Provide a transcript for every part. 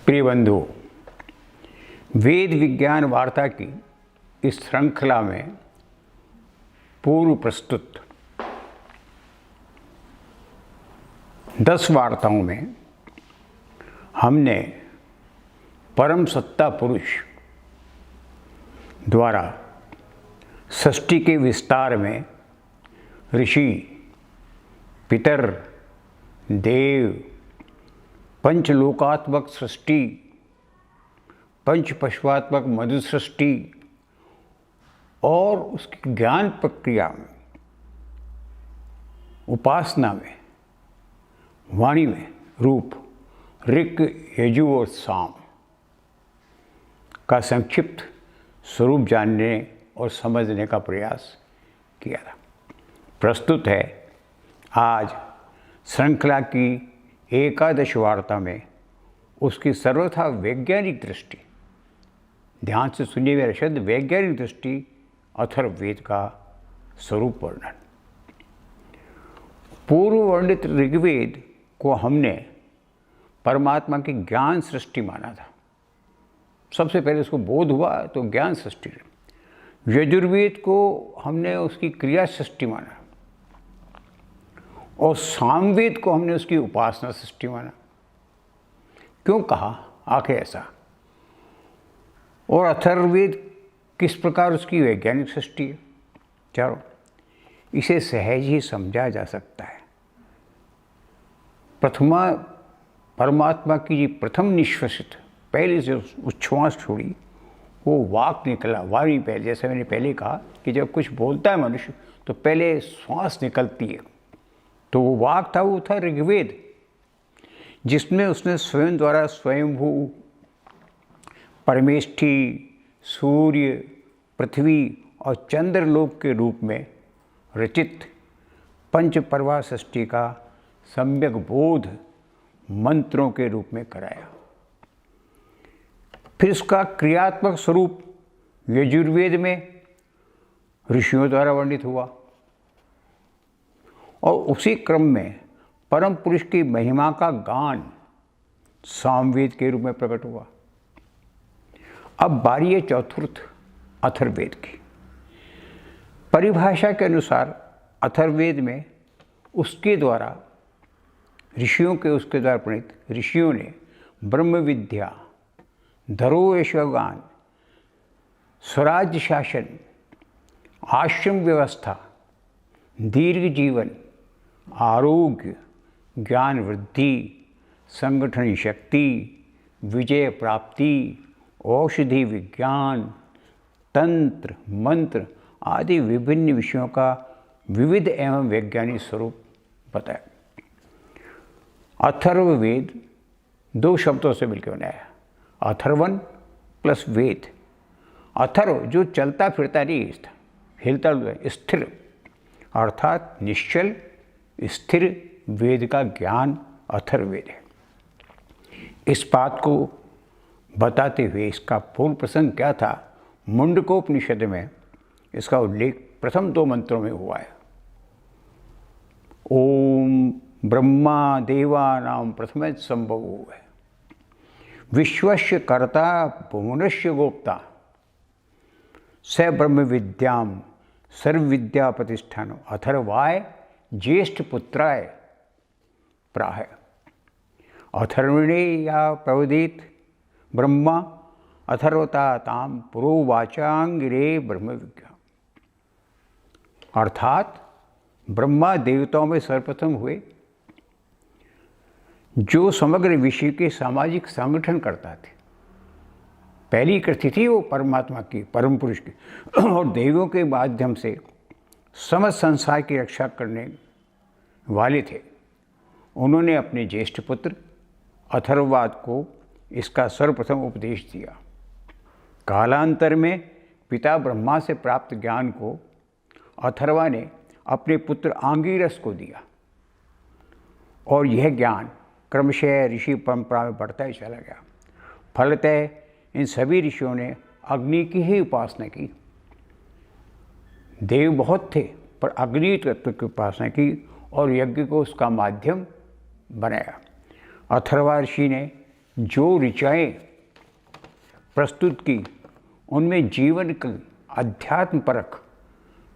प्रिय बंधु, वेद विज्ञान वार्ता की इस श्रृंखला में पूर्व प्रस्तुत 10 वार्ताओं में हमने परम सत्ता पुरुष द्वारा सृष्टि के विस्तार में ऋषि, पितर, देव, पंचलोकात्मक सृष्टि, पंच पशुआत्मक मधु सृष्टि और उसकी ज्ञान प्रक्रिया में, उपासना में, वाणी में, रूप, ऋक्, यजु और साम का संक्षिप्त स्वरूप जानने और समझने का प्रयास किया था। प्रस्तुत है आज श्रृंखला की एकादश वार्ता में उसकी सर्वथा वैज्ञानिक दृष्टि, ध्यान से सुनिए मेरा शब्द, वैज्ञानिक दृष्टि अथर्ववेद का स्वरूप वर्णन। पूर्व वर्णित ऋग्वेद को हमने परमात्मा की ज्ञान सृष्टि माना था। सबसे पहले उसको बोध हुआ तो ज्ञान सृष्टि। यजुर्वेद को हमने उसकी क्रिया सृष्टि माना और सामवेद को हमने उसकी उपासना सृष्टि माना। क्यों कहा आखिर ऐसा? और अथर्ववेद किस प्रकार उसकी वैज्ञानिक सृष्टि है? चलो इसे सहज ही समझा जा सकता है। प्रथमा परमात्मा की जी प्रथम निश्वसित पहले से उच्छ्वास छोड़ी वो वाक निकला, वाणी पहले, जैसे मैंने पहले कहा कि जब कुछ बोलता है मनुष्य तो पहले श्वास निकलती है, तो वो वाक था, वो था ऋग्वेद, जिसमें उसने स्वयं द्वारा स्वयंभू, परमेष्ठी, सूर्य, पृथ्वी और चंद्रलोक के रूप में रचित पंचपर्वा सृष्टि का सम्यक बोध मंत्रों के रूप में कराया। फिर इसका क्रियात्मक स्वरूप यजुर्वेद में ऋषियों द्वारा वर्णित हुआ और उसी क्रम में परम पुरुष की महिमा का गान सामवेद के रूप में प्रकट हुआ। अब बारी है चतुर्थ अथर्ववेद की। परिभाषा के अनुसार अथर्ववेद में उसके द्वारा उसके द्वारा प्रणीत ऋषियों ने ब्रह्म विद्या, धरो यशोगान, स्वराज्य शासन, आश्रम व्यवस्था, दीर्घ जीवन, आरोग्य, ज्ञान वृद्धि, संगठन शक्ति, विजय प्राप्ति, औषधि विज्ञान, तंत्र, मंत्र आदि विभिन्न विषयों का विविध एवं वैज्ञानिक स्वरूप बताया। अथर्ववेद 2 शब्दों से मिलकर बनाया, अथर्वन प्लस वेद। अथर्व जो चलता फिरता नहीं था, हिलता डुलता, स्थिर अर्थात निश्चल स्थिर वेद का ज्ञान अथर्ववेद है। इस बात को बताते हुए इसका पूर्व प्रसंग क्या था, मुंडकोपनिषद में इसका उल्लेख प्रथम 2 मंत्रों में हुआ है। ओम ब्रह्मा देवानां प्रथम संभवो है, विश्वस्य कर्ता भुवनस्य गोप्ता, स ब्रह्म विद्याम सर्व विद्या प्रतिष्ठान अथर्वाय ज्येष्ठ पुत्राय प्राह। अथर्वणे या प्रवदित ब्रह्मा अथर्वता ताम पुरोवाचांगिरे ब्रह्म विज्ञा। अर्थात ब्रह्मा देवताओं में सर्वप्रथम हुए जो समग्र विश्व के सामाजिक संगठन करता थे। पहली कृति थी वो परमात्मा की, परम पुरुष की, और देवों के माध्यम से समस्त संसार की रक्षा करने वाले थे। उन्होंने अपने ज्येष्ठ पुत्र अथर्ववाद को इसका सर्वप्रथम उपदेश दिया। कालांतर में पिता ब्रह्मा से प्राप्त ज्ञान को अथर्वा ने अपने पुत्र आंगिरस को दिया और यह ज्ञान क्रमशः ऋषि परंपरा में बढ़ता ही चला गया। फलतः इन सभी ऋषियों ने अग्नि की ही उपासना की। देव बहुत थे पर अग्नि तत्व की उपासना की और यज्ञ को उसका माध्यम बनाया। अथर्वा ऋषि ने जो ऋचाएँ प्रस्तुत की उनमें जीवन की अध्यात्मपरक,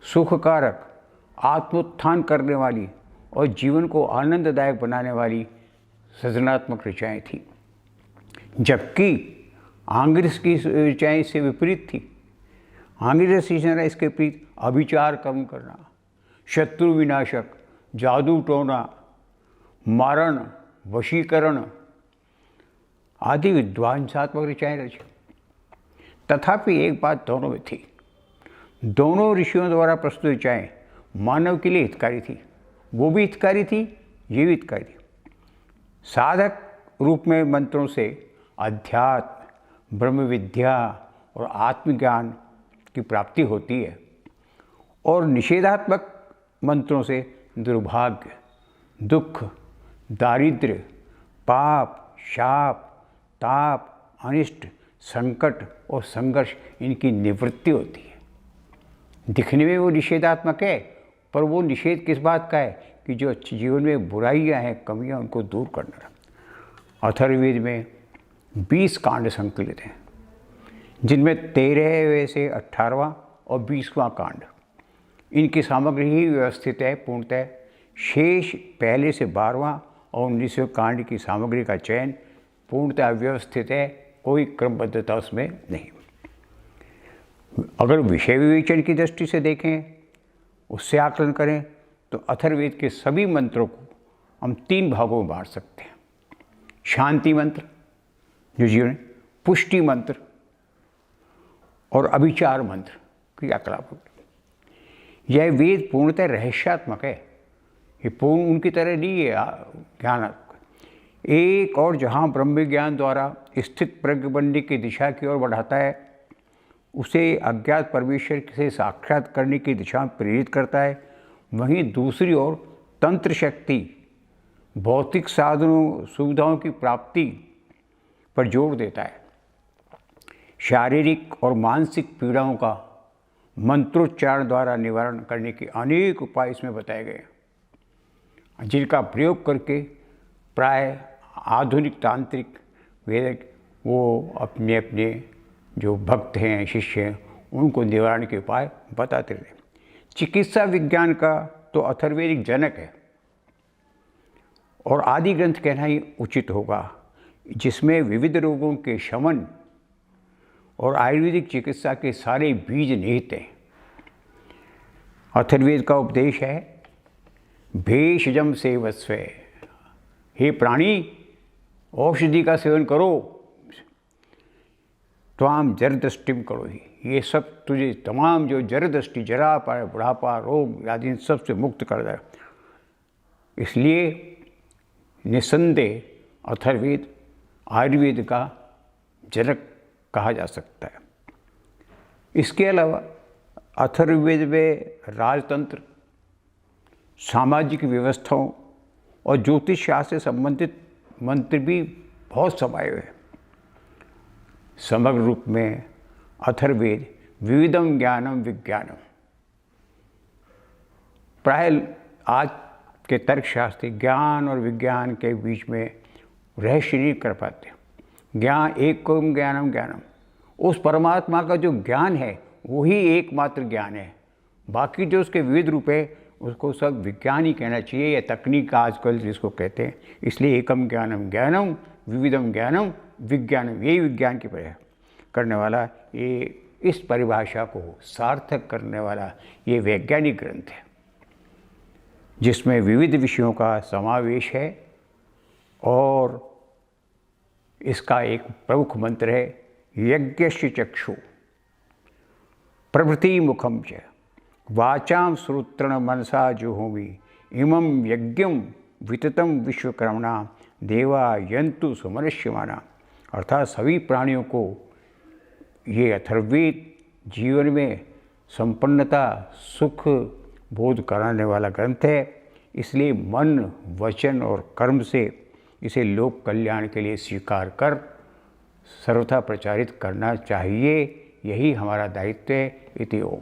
सुखकारक, आत्मोत्थान करने वाली और जीवन को आनंददायक बनाने वाली सृजनात्मक ऋचाएँ थी, जबकि आंगिरस की ऋचाएँ इससे विपरीत थी। आंगिरस ऋचा इसके विपरीत अभिचार कम करना, शत्रु विनाशक, जादू टोना, मारण, वशीकरण आदि विध्वंसात्मक ऋचाएँ रची। तथापि एक बात दोनों में थी, दोनों ऋषियों द्वारा प्रस्तुत ऋचाएँ मानव के लिए हितकारी थी। वो भी हितकारी थी, ये भी हितकारी थी। साधक रूप में मंत्रों से अध्यात्म, ब्रह्म विद्या और आत्मज्ञान की प्राप्ति होती है, और निषेधात्मक मंत्रों से दुर्भाग्य, दुख, दारिद्र्य, पाप, शाप, ताप, अनिष्ट, संकट और संघर्ष इनकी निवृत्ति होती है। दिखने में वो निषेधात्मक है, पर वो निषेध किस बात का है कि जो जीवन में बुराइयां हैं, कमियां, उनको दूर करना। अथर्ववेद में 20 कांड संकलित हैं, जिनमें 13वें से 18वां और 20वां कांड, इनकी सामग्री ही व्यवस्थित है पूर्णतः। शेष पहले से 12वां और 19वें कांड की सामग्री का चयन पूर्णतः अव्यवस्थित है, कोई क्रमबद्धता उसमें नहीं। अगर विषय विवेचन की दृष्टि से देखें, उससे आकलन करें, तो अथर्ववेद के सभी मंत्रों को हम 3 भागों में बांट सकते हैं। शांति मंत्र, जो जीवन, पुष्टि मंत्र और अभिचार मंत्र, क्रियाकलाप। यह वेद पूर्णतः रहस्यात्मक है, ये पूर्ण उनकी तरह नहीं है ज्ञानात्मक। एक और जहाँ ब्रह्म ज्ञान द्वारा स्थित प्रज्ञ बनने की दिशा की ओर बढ़ाता है, उसे अज्ञात परमेश्वर से साक्षात करने की दिशा में प्रेरित करता है, वहीं दूसरी ओर तंत्र शक्ति भौतिक साधनों सुविधाओं की प्राप्ति पर जोर देता है। शारीरिक और मानसिक पीड़ाओं का मंत्रोच्चारण द्वारा निवारण करने के अनेक उपाय इसमें बताए गए, जिनका प्रयोग करके प्राय आधुनिक तांत्रिक वेदक वो अपने अपने जो भक्त हैं, शिष्य हैं, उनको निवारण के उपाय बताते रहे। चिकित्सा विज्ञान का तो अथर्ववेदिक जनक है और आदि ग्रंथ कहना ही उचित होगा, जिसमें विविध रोगों के शमन और आयुर्वेदिक चिकित्सा के सारे बीज निहित हैं। अथर्ववेद का उपदेश है, भेषजम सेवस्व, हे प्राणी औषधि का सेवन करो, त्वाम जरदृष्टिम करो ही, ये सब तुझे तमाम जो जरदृष्टि, जरा पाए, बुढ़ापा, रोग आदि इन सब से मुक्त कर दे। इसलिए निसंदेह अथर्ववेद आयुर्वेद का जनक कहा जा सकता है। इसके अलावा अथर्ववेद में राजतंत्र, सामाजिक व्यवस्थाओं और ज्योतिष शास्त्र से संबंधित मंत्र भी बहुत समाये हुए हैं। समग्र रूप में अथर्ववेद विविधम ज्ञानम विज्ञानम, प्राय आज के तर्कशास्त्री ज्ञान और विज्ञान के बीच में रहस्य नहीं कर पाते। ज्ञान एकम ज्ञानम ज्ञानम, उस परमात्मा का जो ज्ञान है वही एकमात्र ज्ञान है, बाकी जो उसके विविध रूप है उसको सब विज्ञान ही कहना चाहिए, या तकनीक आजकल जिसको कहते हैं। इसलिए एकम ज्ञानम ज्ञानम विविधम ज्ञानम विज्ञानम, यही विज्ञान की परिभाषा करने वाला, ये इस परिभाषा को सार्थक करने वाला ये वैज्ञानिक ग्रंथ है, जिसमें विविध विषयों का समावेश है। और इसका एक प्रमुख मंत्र है, यज्ञस्य चक्षु प्रभृति मुखम च वाचाम श्रोत्रण मनसा जुहोमि इमं यज्ञम विततम विश्वकर्मणा देवा यंतु सुमनुष्यमाना। अर्थात सभी प्राणियों को ये अथर्ववेद जीवन में संपन्नता, सुख बोध कराने वाला ग्रंथ है। इसलिए मन, वचन और कर्म से इसे लोक कल्याण के लिए स्वीकार कर सर्वथा प्रचारित करना चाहिए, यही हमारा दायित्व है। इति ओम।